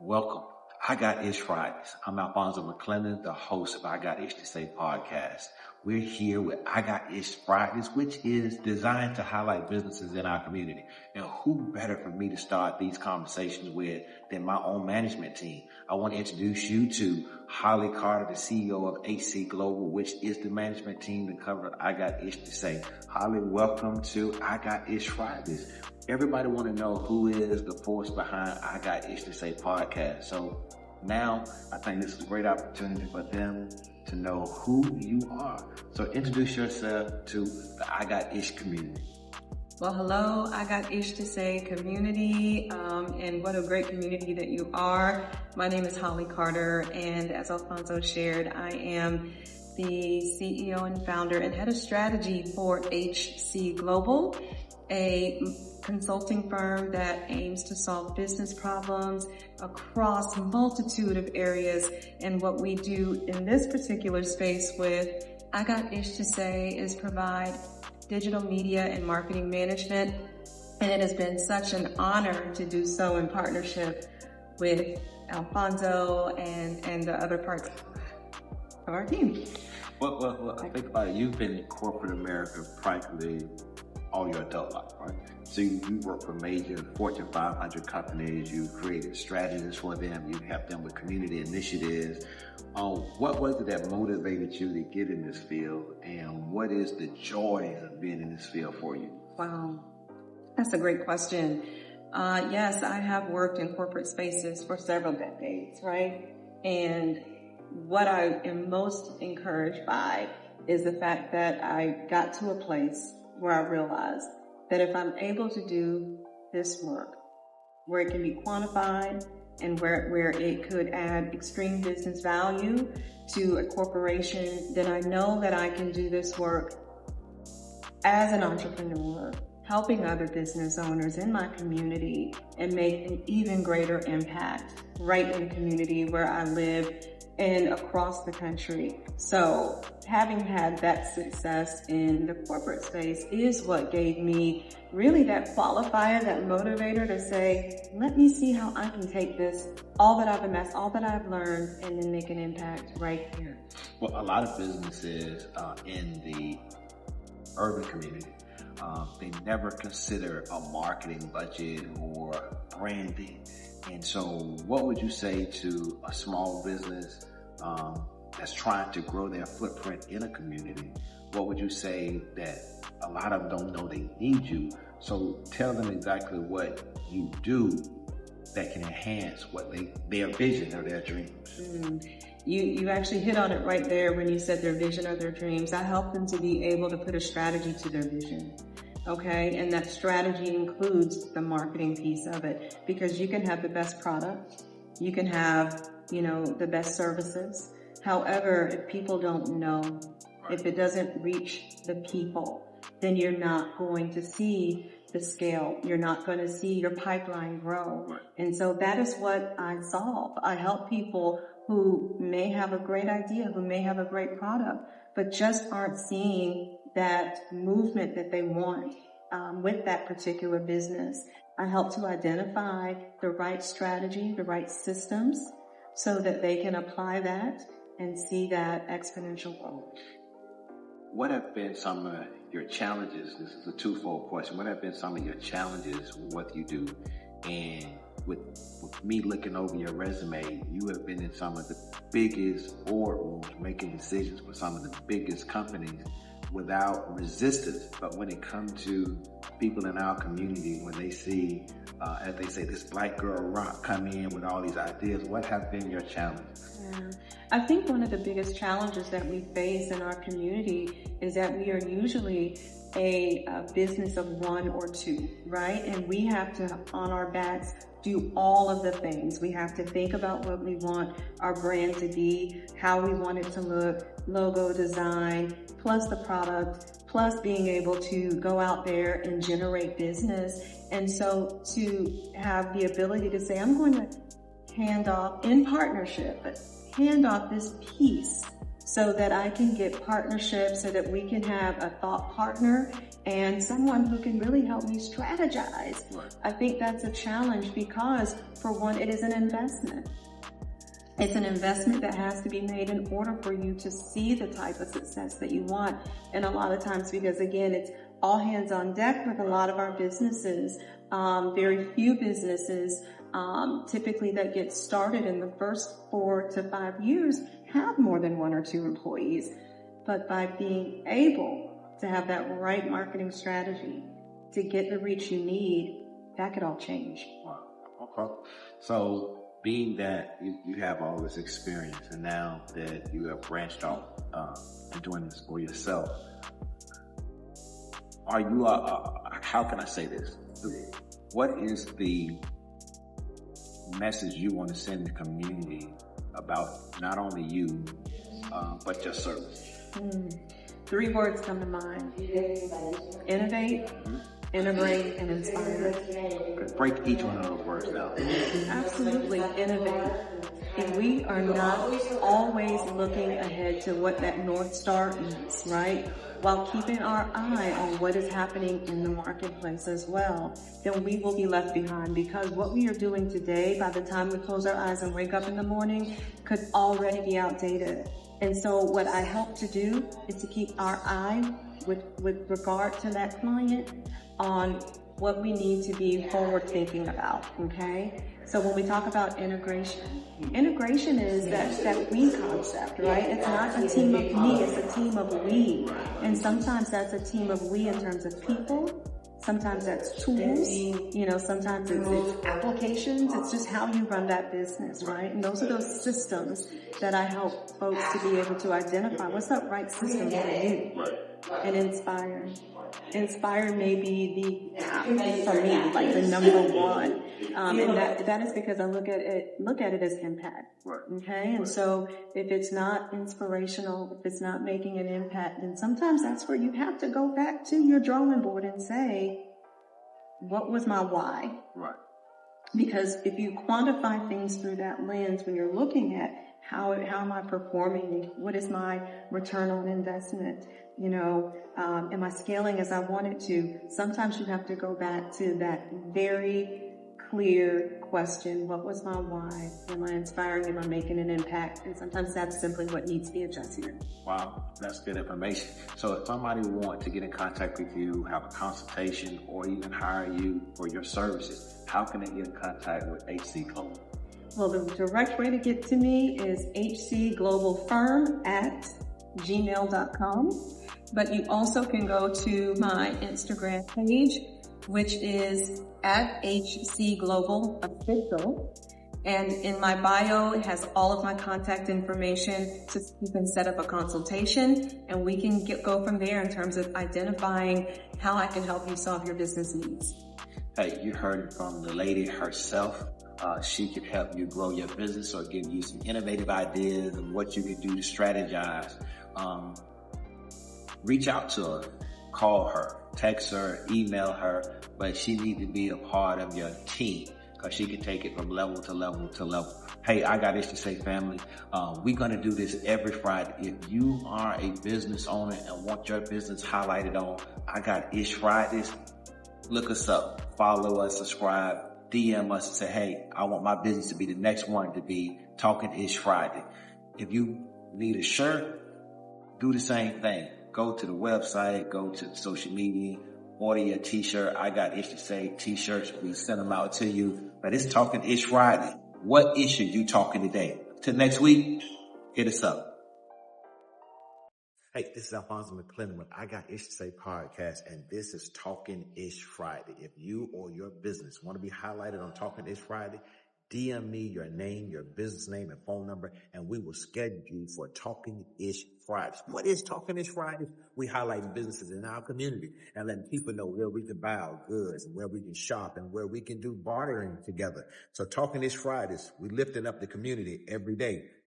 Welcome. I Got Ish Fridays. I'm Alphonso McClendon, the host of I Got Ish to Say podcast. We're here with I Got Ish Fridays, which is designed to highlight businesses in our community. And who better for me to start these conversations with than my own management team? I want to introduce you to Hollie Carter, the CEO of HC Global, which is the management team that covered I Got Ish to Say. Hollie, welcome to I Got Ish Fridays. Everybody want to know who is the force behind I Got Ish to Say podcast. So now I think this is a great opportunity for them to know who you are. So introduce yourself to the I Got Ish community. Well, hello, I Got Ish to Say community, and what a great community that you are. My name is Hollie Carter, and as Alfonso shared, I am the CEO and founder and head of strategy for HC Global, a consulting firm that aims to solve business problems across a multitude of areas. And what we do in this particular space with I Got Ish to Say is provide digital media and marketing management. And it has been such an honor to do so in partnership with Alfonso and the other parts of our team. Well, I think about it. You've been in corporate America practically all your adult life, right? So you work for major Fortune 500 companies. You created strategies for them. You help them with community initiatives. What was it that motivated you to get in this field, and what is the joy of being in this field for you? Wow, that's a great question. Yes, I have worked in corporate spaces for several decades, right? And what I am most encouraged by is the fact that I got to a place where I realized that if I'm able to do this work, where it can be quantified and where it could add extreme business value to a corporation, then I know that I can do this work as an entrepreneur, helping other business owners in my community and make an even greater impact right in the community where I live and across the country. So having had that success in the corporate space is what gave me really that qualifier, that motivator to say, let me see how I can take this, all that I've amassed, all that I've learned, and then make an impact right here. Well, a lot of businesses in the urban community, they never consider a marketing budget or branding. And so what would you say to a small business that's trying to grow their footprint in a community? What would you say that a lot of them don't know they need you? So tell them exactly what you do that can enhance what their vision or their dreams. You actually hit on it right there when you said their vision or their dreams. I help them to be able to put a strategy to their vision. Okay, and that strategy includes the marketing piece of it, because you can have the best product, you can have, the best services. However, if people don't know, if it doesn't reach the people, then you're not going to see the scale. You're not going to see your pipeline grow. And so that is what I solve. I help people who may have a great idea, who may have a great product, but just aren't seeing that movement that they want with that particular business. I help to identify the right strategy, the right systems, so that they can apply that and see that exponential growth. What have been some of your challenges? This is a twofold question. What have been some of your challenges with what you do? And with me looking over your resume, you have been in some of the biggest boardrooms making decisions for some of the biggest companies without resistance. But when it comes to people in our community, when they see, as they say, this black girl rock come in with all these ideas, what have been your challenges? Yeah. I think one of the biggest challenges that we face in our community is that we are usually a business of one or two, right? And we have to, on our backs, do all of the things. We have to think about what we want our brand to be, how we want it to look, logo design, plus the product, plus being able to go out there and generate business. And so to have the ability to say, I'm going to hand off in partnership, but hand off this piece so that I can get partnerships, so that we can have a thought partner and someone who can really help me strategize. Right. I think that's a challenge because, for one, it is an investment. It's an investment that has to be made in order for you to see the type of success that you want. And a lot of times, because again, it's all hands on deck with a lot of our businesses. Very few businesses typically that get started in the first 4 to 5 years have more than 1 or 2 employees. But by being able to have that right marketing strategy to get the reach you need, that could all change. Wow. Okay. So being that you have all this experience and now that you have branched out and doing this for yourself, are you, how can I say this? What is the message you want to send the community about not only you, but your service? 3 words come to mind: innovate, integrate, and inspire. Break each one of those words down. Absolutely, innovate. If we are not always looking ahead to what that North Star is, right, while keeping our eye on what is happening in the marketplace as well, then we will be left behind, because what we are doing today, by the time we close our eyes and wake up in the morning, could already be outdated. And so what I help to do is to keep our eye with regard to that client on what we need to be forward thinking about, okay? So when we talk about integration is that we concept, right? It's not a team of me, it's a team of we. And sometimes that's a team of we in terms of people. Sometimes that's tools, sometimes it's applications. It's just how you run that business, right? And those are those systems that I help folks to be able to identify. What's that right system for you? And inspire. Inspire may be for me, like the number one. And that is because I look at it as impact. Okay. And so if it's not inspirational, if it's not making an impact, then sometimes that's where you have to go back to your drawing board and say, what was my why? Right. Because if you quantify things through that lens, when you're looking at how am I performing? What is my return on investment? Am I scaling as I wanted to? Sometimes you have to go back to that very clear question. What was my why? Am I inspiring? Am I making an impact? And sometimes that's simply what needs to be adjusted. Wow, that's good information. So if somebody wants to get in contact with you, have a consultation, or even hire you for your services, how can they get in contact with HC Global? Well, the direct way to get to me is hcglobalfirm@gmail.com. But you also can go to my Instagram page, which is @HCGlobalOfficial. And in my bio, it has all of my contact information, so you can set up a consultation and we can go from there in terms of identifying how I can help you solve your business needs. Hey, you heard from the lady herself. She could help you grow your business or give you some innovative ideas of what you can do to strategize. Reach out to her, call her, text her, email her, but she needs to be a part of your team because she can take it from level to level to level. Hey, I got this to say, family. We're going to do this every Friday. If you are a business owner and want your business highlighted on I Got Ish Fridays, look us up, follow us, subscribe, DM us and say, hey, I want my business to be the next one to be Talking Ish Friday. If you need a shirt, do the same thing. Go to the website, go to the social media, order your t-shirt. I Got Ish to Say t-shirts. We send them out to you. But it's Talking Ish Friday. What issue you talking today? Till next week, hit us up. Hey, this is Alphonso McClendon with I Got Ish to Say podcast, and this is Talking Ish Friday. If you or your business want to be highlighted on Talking Ish Friday, DM me your name, your business name, and phone number, and we will schedule you for Talking Ish Fridays. What is Talking Ish Fridays? We highlight businesses in our community and letting people know where we can buy our goods and where we can shop and where we can do bartering together. So Talking Ish Fridays, we lifting up the community every day.